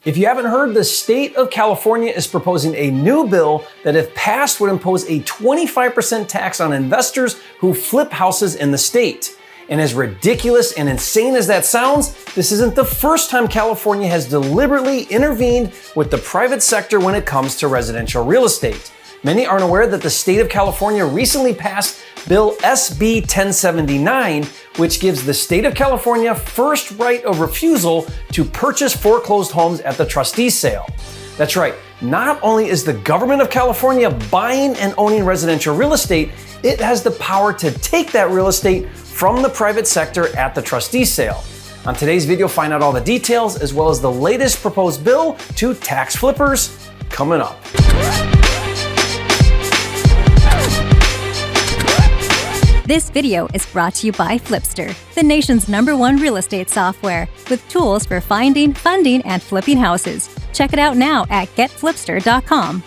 If you haven't heard, the state of California is proposing a new bill that, if passed, would impose a 25% tax on investors who flip houses in the state. And as ridiculous and insane as that sounds, this isn't the first time California has deliberately intervened with the private sector when it comes to residential real estate. Many aren't aware that the state of California recently passed Bill SB 1079, which gives the state of California first right of refusal to purchase foreclosed homes at the trustee sale. That's right, not only is the government of California buying and owning residential real estate, it has the power to take that real estate from the private sector at the trustee sale. On today's video, find out all the details as well as the latest proposed bill to tax flippers coming up. This video is brought to you by Flipster, the nation's #1 real estate software, with tools for finding, funding, and flipping houses. Check it out now at getflipster.com.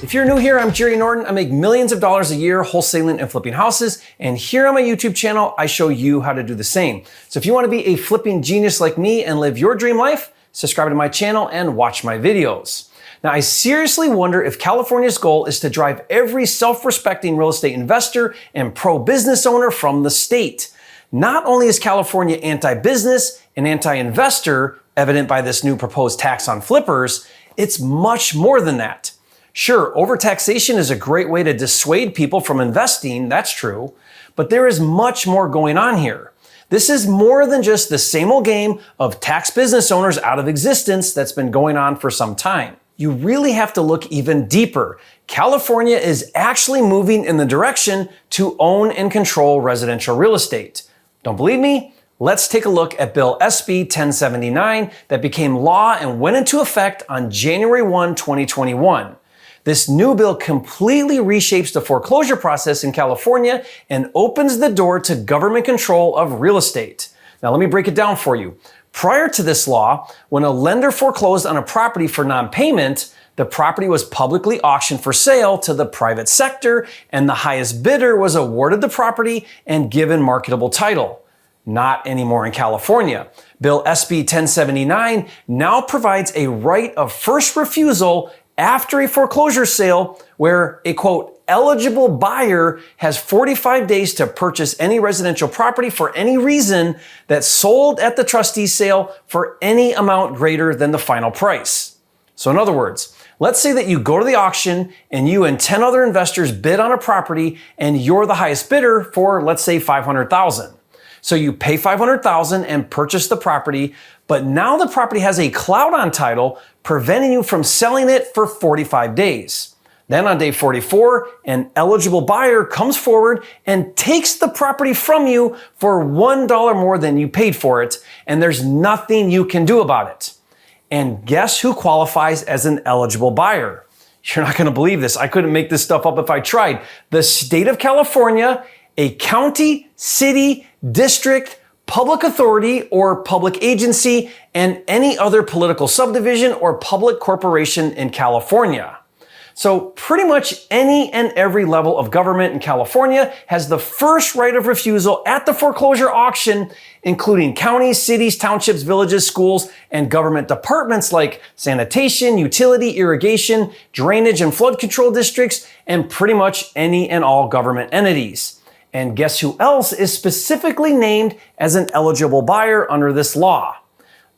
If you're new here, I'm Jerry Norton. I make millions of dollars a year wholesaling and flipping houses, and here on my YouTube channel, I show you how to do the same. So if you want to be a flipping genius like me and live your dream life, subscribe to my channel and watch my videos. Now, I seriously wonder if California's goal is to drive every self-respecting real estate investor and pro-business owner from the state. Not only is California anti-business and anti-investor, evident by this new proposed tax on flippers, it's much more than that. Sure, overtaxation is a great way to dissuade people from investing, that's true, but there is much more going on here. This is more than just the same old game of tax business owners out of existence that's been going on for some time. You really have to look even deeper. California is actually moving in the direction to own and control residential real estate. Don't believe me? Let's take a look at Bill SB 1079 that became law and went into effect on January 1, 2021. This new bill completely reshapes the foreclosure process in California and opens the door to government control of real estate. Now let me break it down for you. Prior to this law, when a lender foreclosed on a property for non-payment, the property was publicly auctioned for sale to the private sector, and the highest bidder was awarded the property and given marketable title. Not anymore in California. Bill SB 1079 now provides a right of first refusal after a foreclosure sale where a, quote, eligible buyer has 45 days to purchase any residential property for any reason that's sold at the trustee sale for any amount greater than the final price. So in other words, let's say that you go to the auction and you and 10 other investors bid on a property and you're the highest bidder for, let's say, $500,000. So you pay $500,000 and purchase the property, but now the property has a cloud on title preventing you from selling it for 45 days. Then on day 44, an eligible buyer comes forward and takes the property from you for $1 more than you paid for it, and there's nothing you can do about it. And guess who qualifies as an eligible buyer? You're not going to believe this. I couldn't make this stuff up if I tried. The state of California, a county, city, district, public authority or public agency, and any other political subdivision or public corporation in California. So pretty much any and every level of government in California has the first right of refusal at the foreclosure auction, including counties, cities, townships, villages, schools, and government departments like sanitation, utility, irrigation, drainage, and flood control districts, and pretty much any and all government entities. And guess who else is specifically named as an eligible buyer under this law?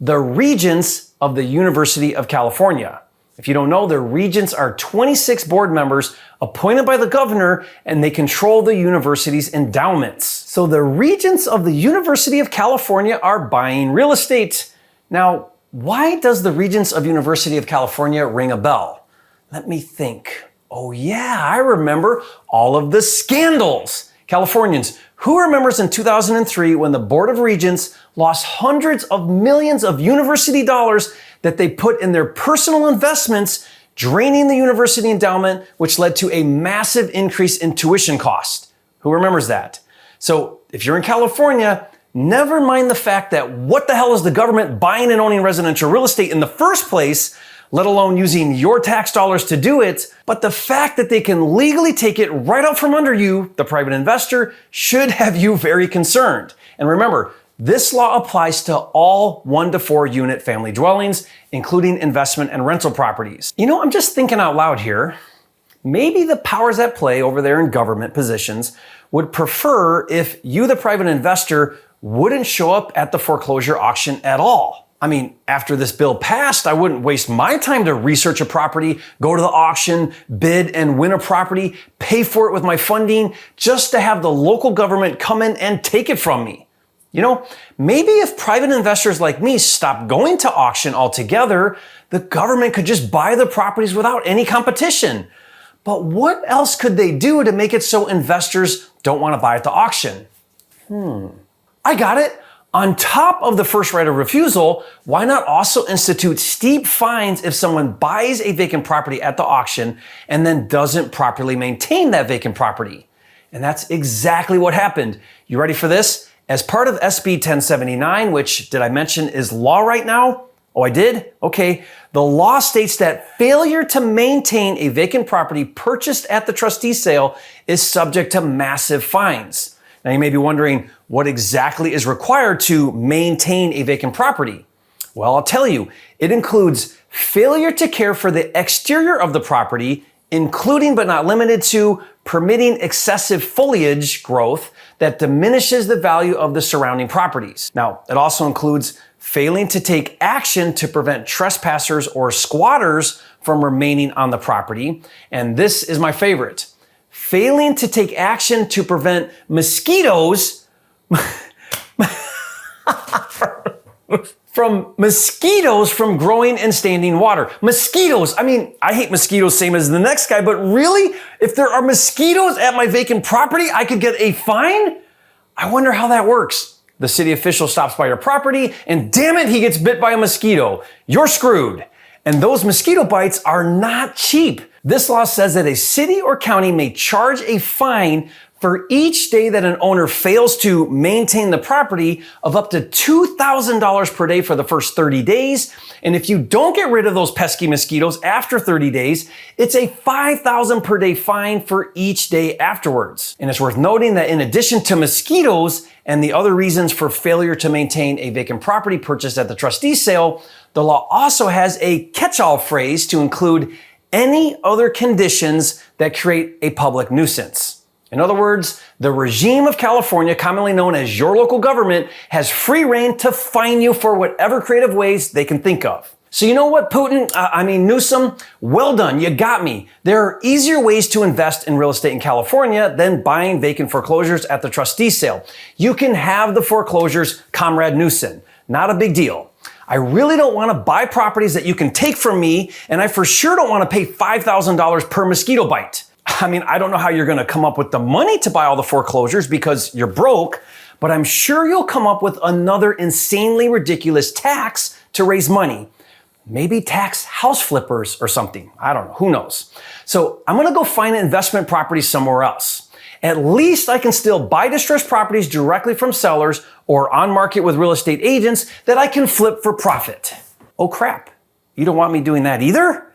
The Regents of the University of California. If you don't know, the Regents are 26 board members appointed by the governor, and they control the university's endowments. So the Regents of the University of California are buying real estate. Now, why does the Regents of University of California ring a bell? Let me think. Oh yeah, I remember all of the scandals. Californians, who remembers in 2003 when the Board of Regents lost hundreds of millions of university dollars that they put in their personal investments, draining the university endowment, which led to a massive increase in tuition cost? Who remembers that? So if you're in California, never mind the fact that what the hell is the government buying and owning residential real estate in the first place, let alone using your tax dollars to do it, but the fact that they can legally take it right out from under you, the private investor, should have you very concerned. And remember, This law applies to all 1 to 4 unit family dwellings, including investment and rental properties. You know, I'm just thinking out loud here. Maybe the powers at play over there in government positions would prefer if you, the private investor, wouldn't show up at the foreclosure auction at all. I mean, after this bill passed, I wouldn't waste my time to research a property, go to the auction, bid and win a property, pay for it with my funding, just to have the local government come in and take it from me. You know, maybe if private investors like me stopped going to auction altogether, the government could just buy the properties without any competition. But what else could they do to make it so investors don't want to buy at the auction? I got it. On top of the first right of refusal, why not also institute steep fines if someone buys a vacant property at the auction and then doesn't properly maintain that vacant property? And that's exactly what happened. You ready for this? As part of SB 1079, which did I mention is law right now? Oh, I did? Okay. The law states that failure to maintain a vacant property purchased at the trustee sale is subject to massive fines. Now you may be wondering what exactly is required to maintain a vacant property. Well, I'll tell you, it includes failure to care for the exterior of the property, including but not limited to permitting excessive foliage growth that diminishes the value of the surrounding properties. Now, it also includes failing to take action to prevent trespassers or squatters from remaining on the property. And this is my favorite. Failing to take action to prevent mosquitoes from growing in standing water. Mosquitoes. I mean, I hate mosquitoes same as the next guy, but really, if there are mosquitoes at my vacant property, I could get a fine? I wonder how that works. The city official stops by your property and damn it, he gets bit by a mosquito. You're screwed. And those mosquito bites are not cheap. This law says that a city or county may charge a fine for each day that an owner fails to maintain the property of up to $2,000 per day for the first 30 days. And if you don't get rid of those pesky mosquitoes after 30 days, it's a $5,000 per day fine for each day afterwards. And it's worth noting that in addition to mosquitoes and the other reasons for failure to maintain a vacant property purchased at the trustee sale, the law also has a catch-all phrase to include any other conditions that create a public nuisance. In other words, the regime of California, commonly known as your local government, has free reign to fine you for whatever creative ways they can think of. So you know what, Newsom? Well done, you got me. There are easier ways to invest in real estate in California than buying vacant foreclosures at the trustee sale. You can have the foreclosures, Comrade Newsom. Not a big deal. I really don't want to buy properties that you can take from me, and I for sure don't want to pay $5,000 per mosquito bite. I mean, I don't know how you're going to come up with the money to buy all the foreclosures because you're broke, but I'm sure you'll come up with another insanely ridiculous tax to raise money. Maybe tax house flippers or something. I don't know. Who knows? So I'm going to go find investment properties somewhere else. At least I can still buy distressed properties directly from sellers or on market with real estate agents that I can flip for profit. Oh crap. You don't want me doing that either?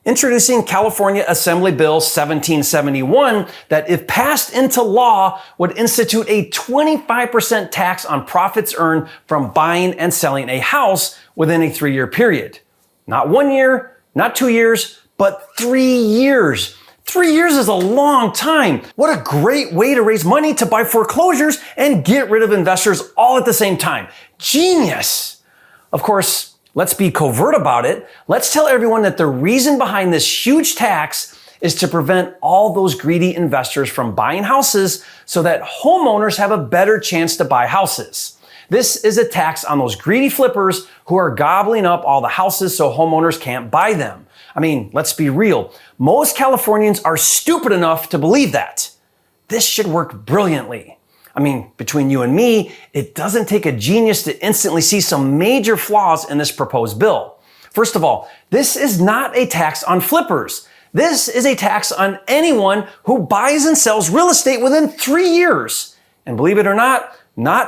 Introducing California Assembly Bill 1771 that, if passed into law, would institute a 25% tax on profits earned from buying and selling a house within a 3-year period. Not 1 year, not 2 years, but 3 years. 3 years is a long time. What a great way to raise money to buy foreclosures and get rid of investors all at the same time. Genius. Of course, let's be covert about it. Let's tell everyone that the reason behind this huge tax is to prevent all those greedy investors from buying houses so that homeowners have a better chance to buy houses. This is a tax on those greedy flippers who are gobbling up all the houses so homeowners can't buy them. I mean, let's be real. Most Californians are stupid enough to believe that. This should work brilliantly. I mean, between you and me, it doesn't take a genius to instantly see some major flaws in this proposed bill. First of all, this is not a tax on flippers. This is a tax on anyone who buys and sells real estate within 3 years. And believe it or not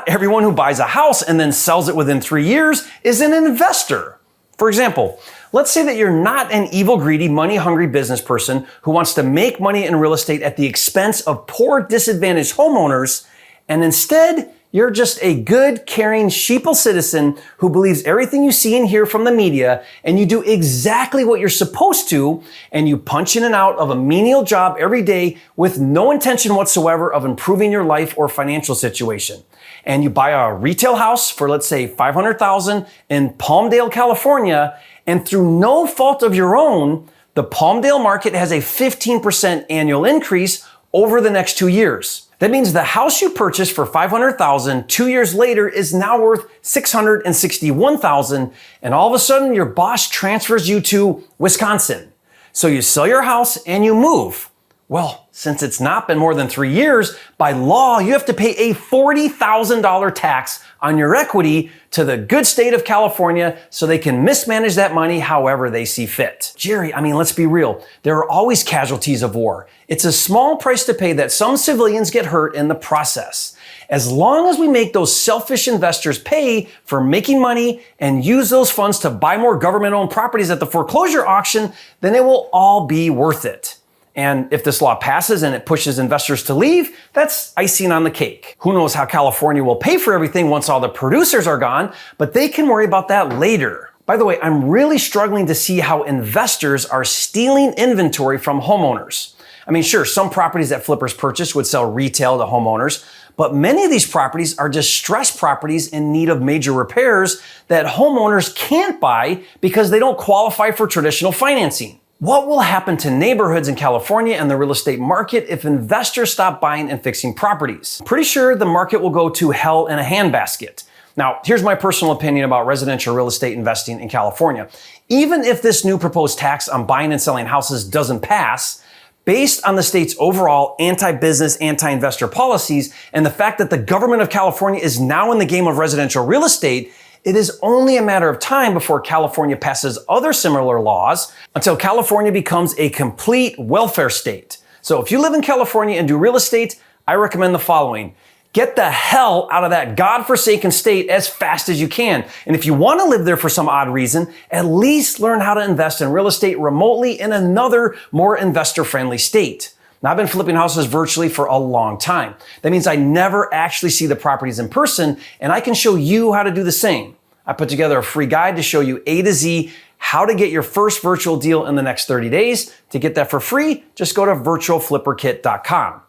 everyone who buys a house and then sells it within 3 years is an investor. For example, let's say that you're not an evil, greedy, money-hungry business person who wants to make money in real estate at the expense of poor, disadvantaged homeowners, and instead You're just a good, caring, sheeple citizen who believes everything you see and hear from the media, and you do exactly what you're supposed to, and you punch in and out of a menial job every day with no intention whatsoever of improving your life or financial situation. And you buy a retail house for, let's say, $500,000 in Palmdale, California, and through no fault of your own, the Palmdale market has a 15% annual increase over the next 2 years. That means the house you purchased for $500,000 2 years later is now worth $661,000, and all of a sudden your boss transfers you to Wisconsin. So you sell your house and you move. Well, since it's not been more than 3 years, by law, you have to pay a $40,000 tax on your equity to the good state of California so they can mismanage that money however they see fit. Jerry, let's be real. There are always casualties of war. It's a small price to pay that some civilians get hurt in the process. As long as we make those selfish investors pay for making money and use those funds to buy more government-owned properties at the foreclosure auction, then it will all be worth it. And if this law passes and it pushes investors to leave, that's icing on the cake. Who knows how California will pay for everything once all the producers are gone, but they can worry about that later. By the way, I'm really struggling to see how investors are stealing inventory from homeowners. Sure, some properties that flippers purchase would sell retail to homeowners, but many of these properties are distressed properties in need of major repairs that homeowners can't buy because they don't qualify for traditional financing. What will happen to neighborhoods in California and the real estate market if investors stop buying and fixing properties? Pretty sure the market will go to hell in a handbasket. Now, here's my personal opinion about residential real estate investing in California. Even if this new proposed tax on buying and selling houses doesn't pass, based on the state's overall anti-business, anti-investor policies and the fact that the government of California is now in the game of residential real estate, it is only a matter of time before California passes other similar laws until California becomes a complete welfare state. So if you live in California and do real estate, I recommend the following. Get the hell out of that godforsaken state as fast as you can. And if you want to live there for some odd reason, at least learn how to invest in real estate remotely in another, more investor-friendly state. Now, I've been flipping houses virtually for a long time. That means I never actually see the properties in person, and I can show you how to do the same. I put together a free guide to show you A to Z how to get your first virtual deal in the next 30 days. To get that for free, just go to virtualflipperkit.com.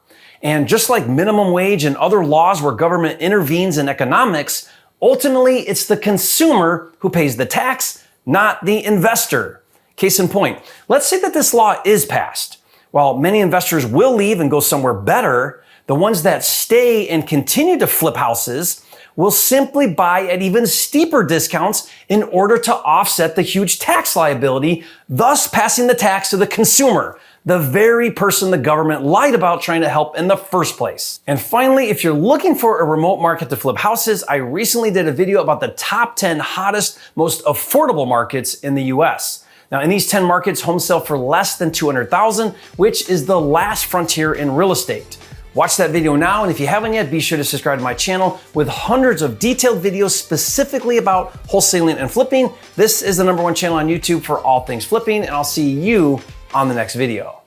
And just like minimum wage and other laws where government intervenes in economics, ultimately it's the consumer who pays the tax, not the investor. Case in point, let's say that this law is passed. While many investors will leave and go somewhere better, the ones that stay and continue to flip houses will simply buy at even steeper discounts in order to offset the huge tax liability, thus passing the tax to the consumer, the very person the government lied about trying to help in the first place. And finally, if you're looking for a remote market to flip houses, I recently did a video about the top 10 hottest, most affordable markets in the US. Now, in these 10 markets, homes sell for less than $200,000, which is the last frontier in real estate. Watch that video now, and if you haven't yet, be sure to subscribe to my channel with hundreds of detailed videos specifically about wholesaling and flipping. This is the #1 channel on YouTube for all things flipping, and I'll see you on the next video.